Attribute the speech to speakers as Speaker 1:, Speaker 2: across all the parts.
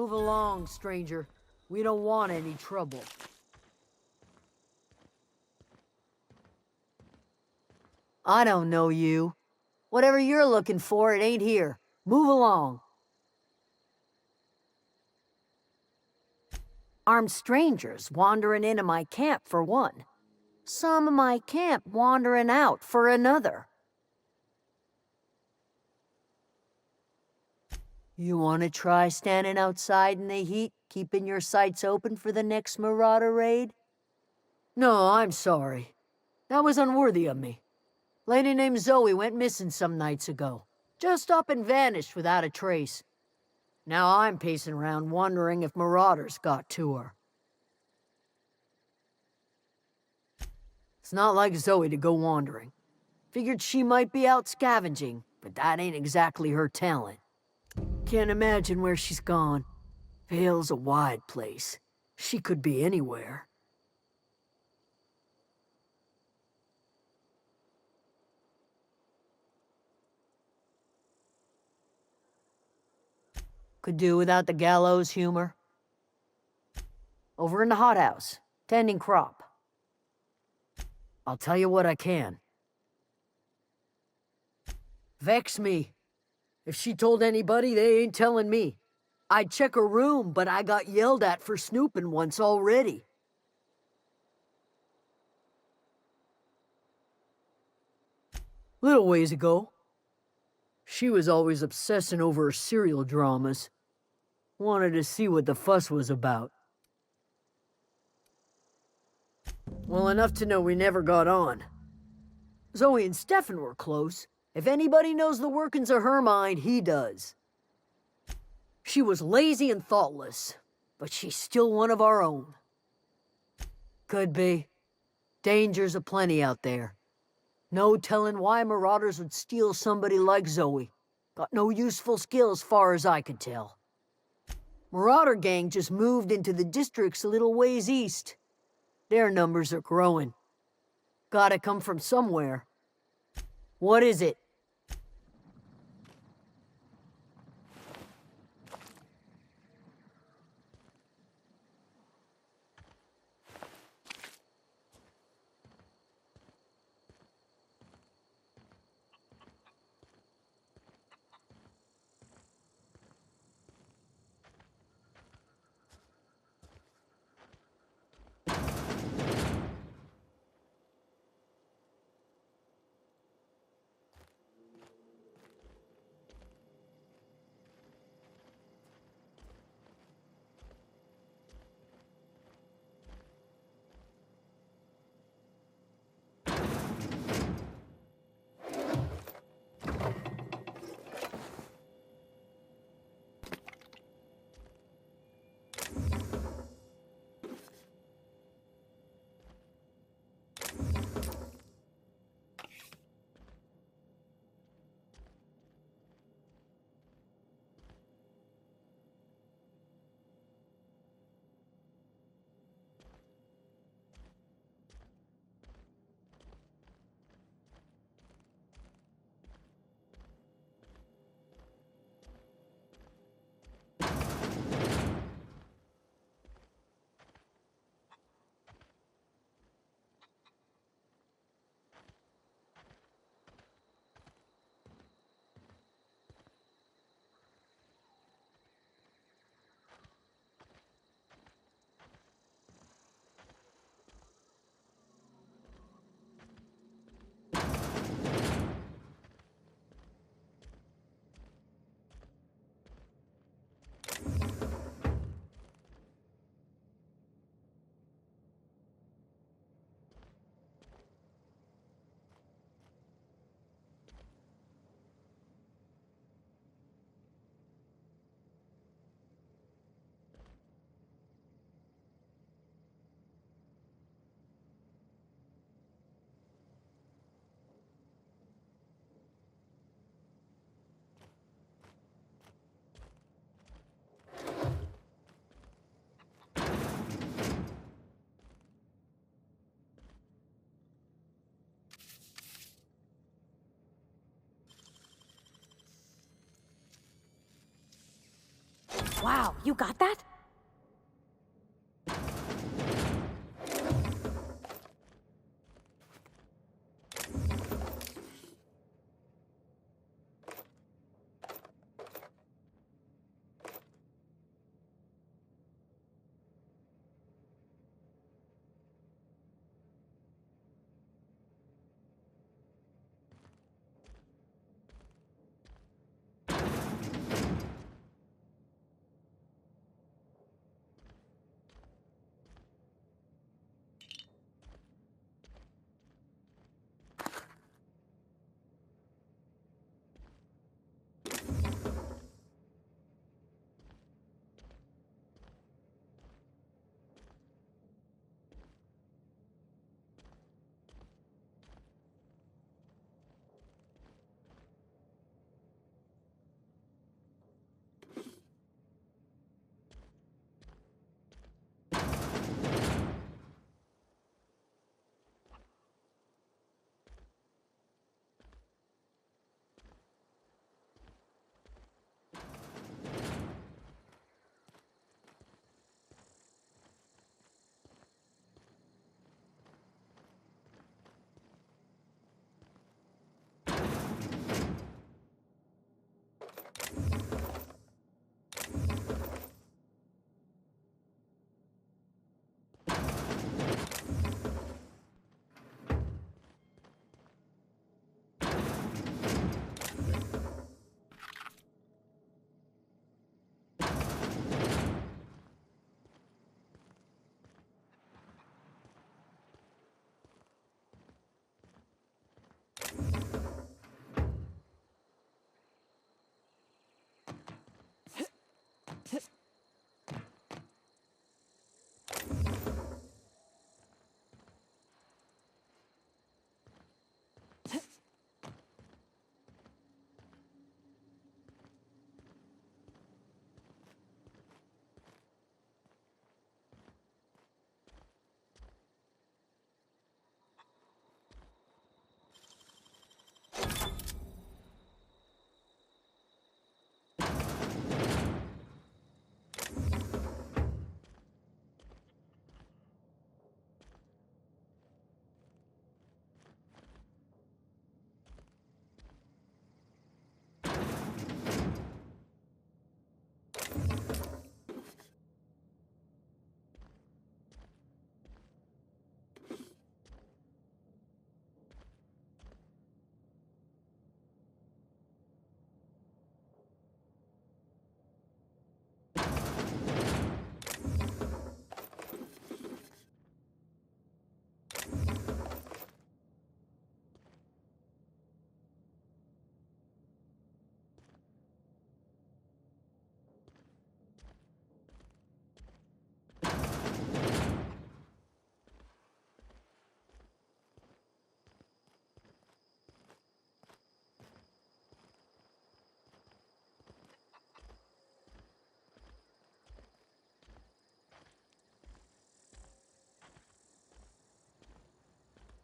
Speaker 1: Move along, stranger. We don't want any trouble. I don't know you. Whatever you're looking for, it ain't here. Move along. Armed strangers wandering into my camp for one. Some of my camp wandering out for another. You want to try standing outside in the heat, keeping your sights open for the next marauder raid? No, I'm sorry. That was unworthy of me. Lady named Zoe went missing some nights ago. Just up and vanished without a trace. Now I'm pacing around wondering if marauders got to her. It's not like Zoe to go wandering. Figured she might be out scavenging, but that ain't exactly her talent. Can't imagine where she's gone. Vale's a wide place. She could be anywhere. Could do without the gallows humor. Over in the hothouse, tending crop. I'll tell you what I can. Vex me. If she told anybody, they ain't telling me. I'd check her room, but I got yelled at for snooping once already. Little ways ago. She was always obsessing over her serial dramas. Wanted to see what the fuss was about. Well, enough to know we never got on. Zoe and Stefan were close. If anybody knows the workings of her mind, he does. She was lazy and thoughtless, but she's still one of our own. Could be. Dangers aplenty out there. No telling why marauders would steal somebody like Zoe. Got no useful skill as far as I could tell. Marauder gang just moved into the districts a little ways east. Their numbers are growing. Gotta come from somewhere. What is it?
Speaker 2: Wow, you got that?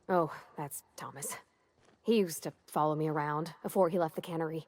Speaker 2: Oh, that's Thomas. He used to follow me around before he left the cannery.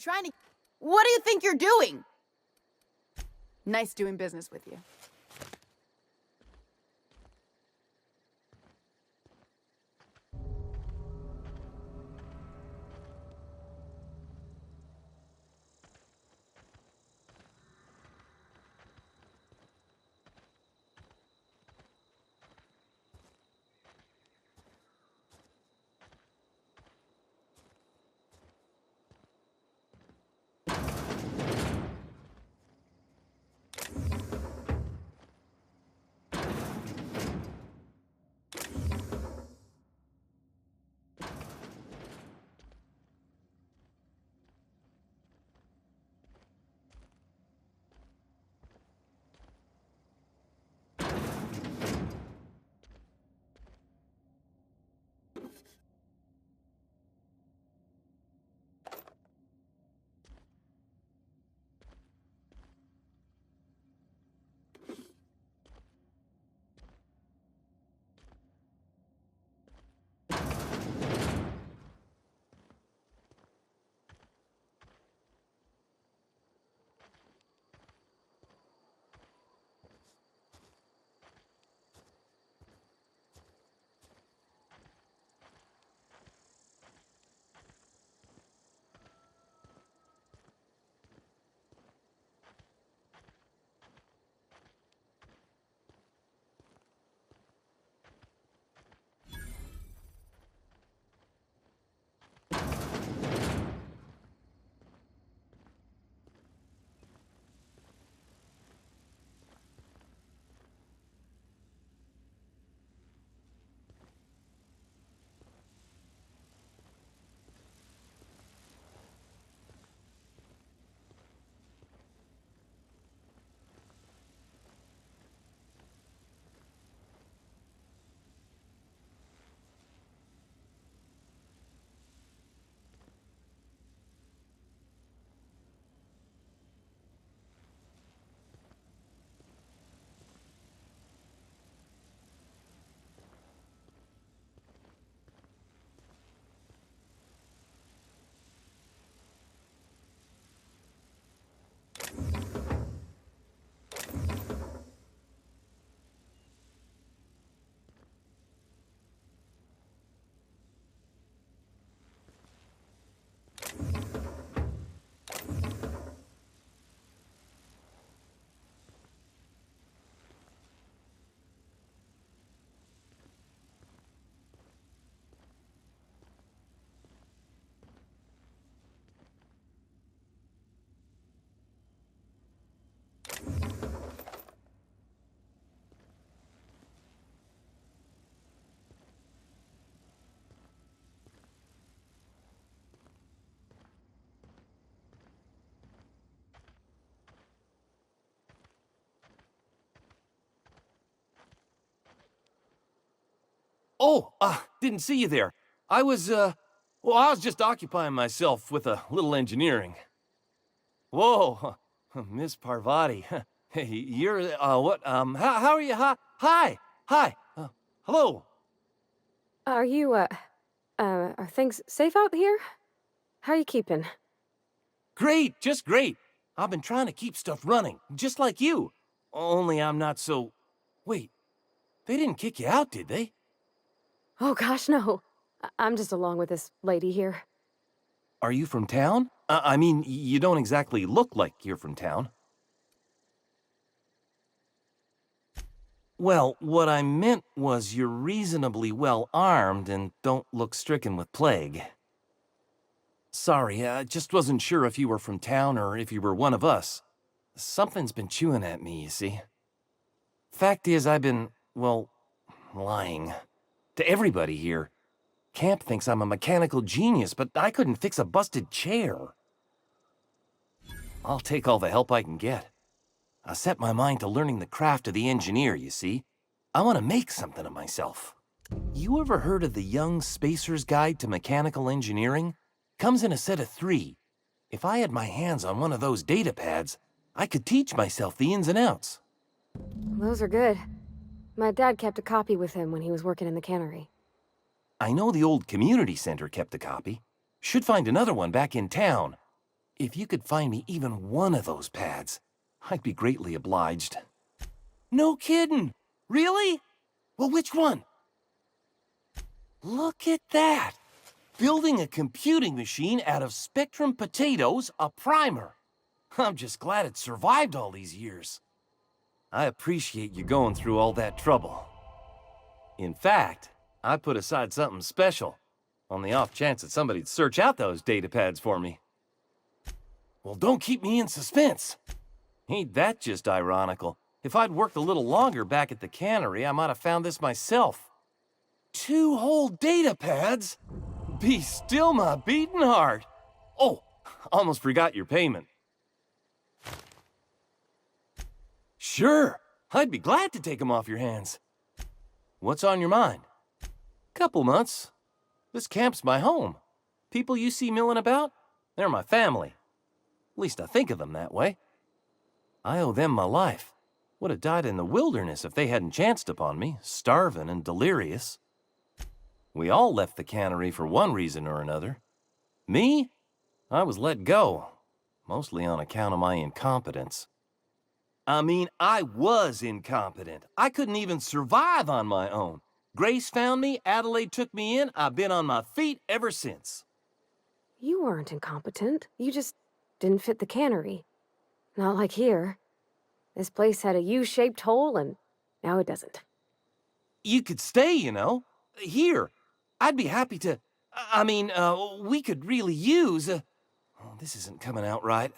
Speaker 3: trying to... What do you think you're doing? Nice doing business with you.
Speaker 4: Oh, didn't see you there. I was, I was just occupying myself with a little engineering. Whoa, Miss Parvati. Hey, you're, what, how are you? Hi, hello.
Speaker 2: Are you, are things safe out here? How are you keeping?
Speaker 4: Great, just great. I've been trying to keep stuff running, just like you. Only I'm not so... Wait, they didn't kick you out, did they?
Speaker 2: Oh gosh, no. I'm just along with this lady here.
Speaker 4: Are you from town? I mean, you don't exactly look like you're from town. Well, what I meant was you're reasonably well armed and don't look stricken with plague. Sorry, I just wasn't sure if you were from town or if you were one of us. Something's been chewing at me, you see. Fact is, I've been, well, lying. To everybody here. Camp thinks I'm a mechanical genius, but I couldn't fix a busted chair. I'll take all the help I can get. I set my mind to learning the craft of the engineer, you see. I want to make something of myself. You ever heard of the Young Spacer's Guide to Mechanical Engineering? Comes in a set of 3. If I had my hands on one of those data pads, I could teach myself the ins and outs.
Speaker 2: Those are good. My dad kept a copy with him when he was working in the cannery.
Speaker 4: I know the old community center kept a copy. Should find another one back in town. If you could find me even one of those pads, I'd be greatly obliged. No kidding! Really? Well, which one? Look at that! Building a computing machine out of Spectrum potatoes, a primer. I'm just glad it survived all these years. I appreciate you going through all that trouble. In fact, I put aside something special, on the off chance that somebody'd search out those data pads for me. Well, don't keep me in suspense. Ain't that just ironical? If I'd worked a little longer back at the cannery, I might have found this myself. 2 whole data pads? Be still my beating heart. Oh, almost forgot your payment. Sure, I'd be glad to take them off your hands. What's on your mind? Couple months. This camp's my home. People you see milling about, they're my family. At least I think of them that way. I owe them my life. Would have died in the wilderness if they hadn't chanced upon me, starving and delirious. We all left the cannery for one reason or another. Me? I was let go, mostly on account of my incompetence. I mean, I was incompetent. I couldn't even survive on my own. Grace found me, Adelaide took me in, I've been on my feet ever since.
Speaker 2: You weren't incompetent. You just didn't fit the cannery. Not like here. This place had a U-shaped hole, and now it doesn't.
Speaker 4: You could stay, you know. Here. I'd be happy to... we could really use... oh, this isn't coming out right.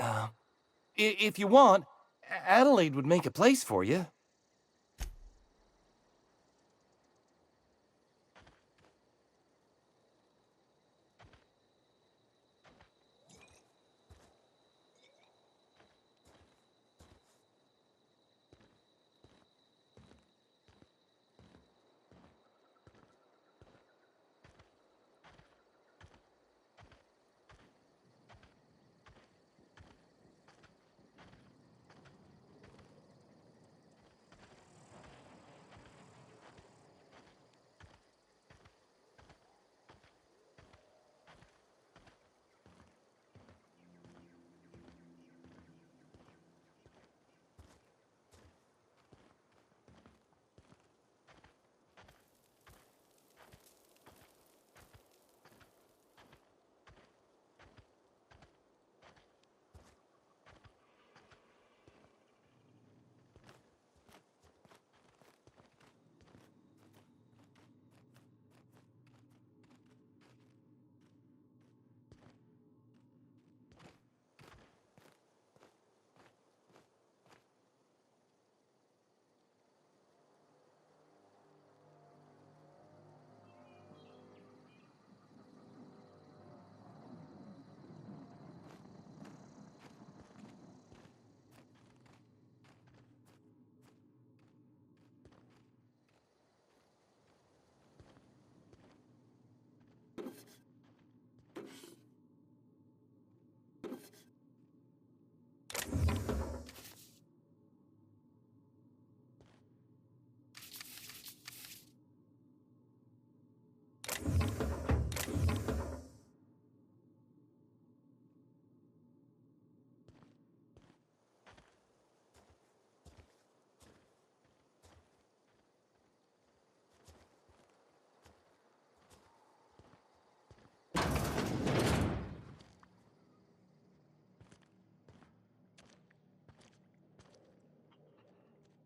Speaker 4: If you want, Adelaide would make a place for you.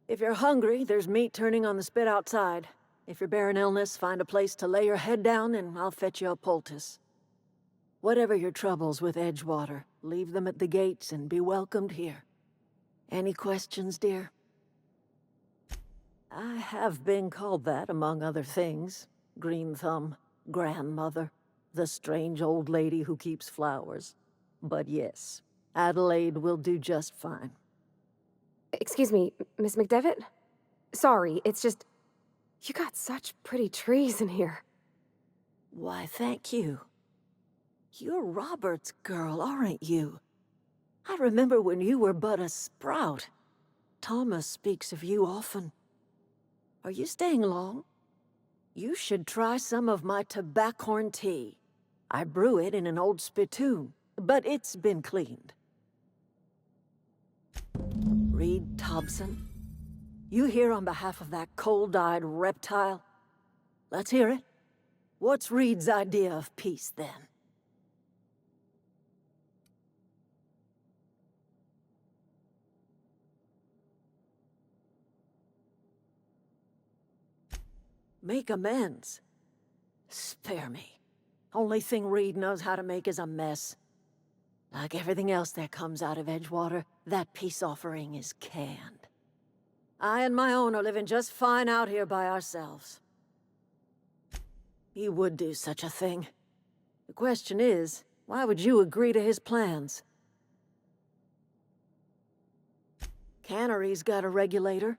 Speaker 1: If you're hungry, there's meat turning on the spit outside. If you're bearing illness, find a place to lay your head down and I'll fetch you a poultice. Whatever your troubles with Edgewater, leave them at the gates and be welcomed here. Any questions, dear? I have been called that, among other things. Green Thumb, grandmother, the strange old lady who keeps flowers. But yes, Adelaide will do just fine.
Speaker 2: Excuse me, Miss McDevitt? Sorry, it's just... You got such pretty trees in here.
Speaker 1: Why, thank you. You're Robert's girl, aren't you? I remember when you were but a sprout. Thomas speaks of you often. Are you staying long? You should try some of my tobaccorn tea. I brew it in an old spittoon, but it's been cleaned. Reed Thompson? You here on behalf of that cold-eyed reptile? Let's hear it. What's Reed's idea of peace, then? Make amends? Spare me. Only thing Reed knows how to make is a mess. Like everything else that comes out of Edgewater, that peace offering is canned. I and my own are living just fine out here by ourselves. He would do such a thing. The question is, why would you agree to his plans? Cannery's got a regulator.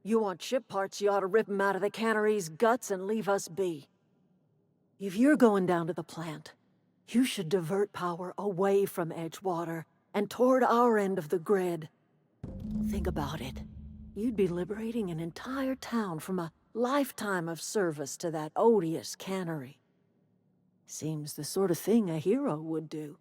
Speaker 1: You want ship parts, you ought to rip 'em out of the cannery's guts and leave us be. If you're going down to the plant, you should divert power away from Edgewater and toward our end of the grid. Think about it. You'd be liberating an entire town from a lifetime of service to that odious cannery. Seems the sort of thing a hero would do.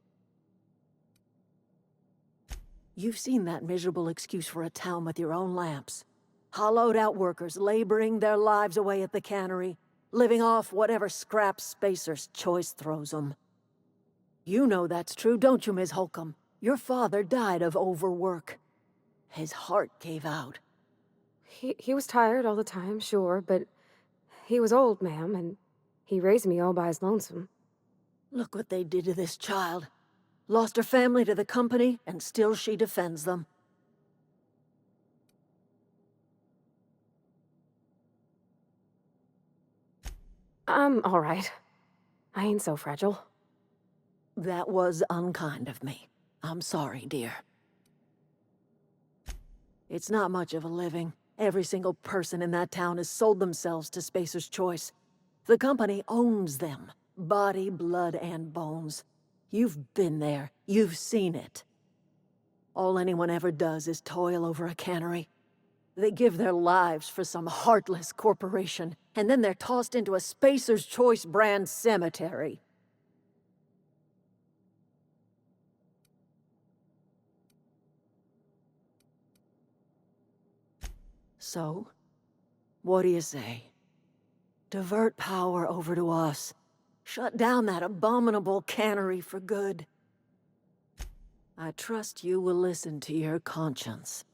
Speaker 1: You've seen that miserable excuse for a town with your own lamps. Hollowed-out workers laboring their lives away at the cannery, living off whatever scrap Spacer's Choice throws them. You know that's true, don't you, Ms. Holcomb? Your father died of overwork. His heart gave out.
Speaker 2: He was tired all the time, sure, but he was old, ma'am, and he raised me all by his lonesome.
Speaker 1: Look what they did to this child. Lost her family to the company, and still she defends them.
Speaker 2: I'm all right. I ain't so fragile.
Speaker 1: That was unkind of me. I'm sorry, dear. It's not much of a living. Every single person in that town has sold themselves to Spacer's Choice. The company owns them. Body, blood, and bones. You've been there. You've seen it. All anyone ever does is toil over a cannery. They give their lives for some heartless corporation, and then they're tossed into a Spacer's Choice brand cemetery. So, what do you say? Divert power over to us. Shut down that abominable cannery for good. I trust you will listen to your conscience.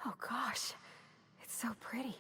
Speaker 2: Oh gosh, it's so pretty.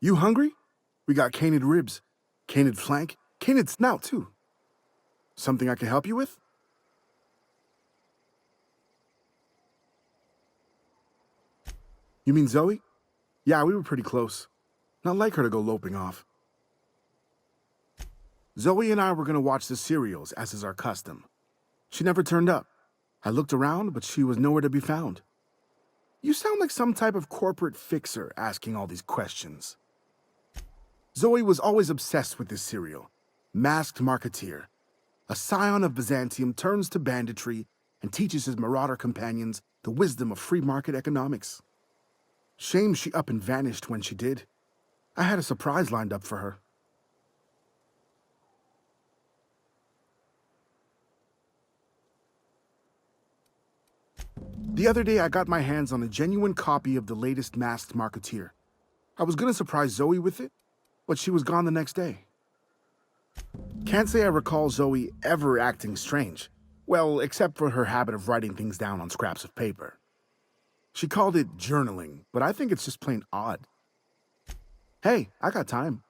Speaker 5: You hungry? We got canid ribs, canid flank, canid snout, too. Something I can help you with? You mean Zoe? Yeah, we were pretty close. Not like her to go loping off. Zoe and I were gonna watch the serials, as is our custom. She never turned up. I looked around, but she was nowhere to be found. You sound like some type of corporate fixer asking all these questions. Zoe was always obsessed with this serial. Masked Marketeer. A scion of Byzantium turns to banditry and teaches his marauder companions the wisdom of free market economics. Shame she up and vanished when she did. I had a surprise lined up for her. The other day, I got my hands on a genuine copy of the latest Masked Marketeer. I was gonna surprise Zoe with it, but she was gone the next day. Can't say I recall Zoe ever acting strange. Well, except for her habit of writing things down on scraps of paper. She called it journaling, but I think it's just plain odd. Hey, I got time.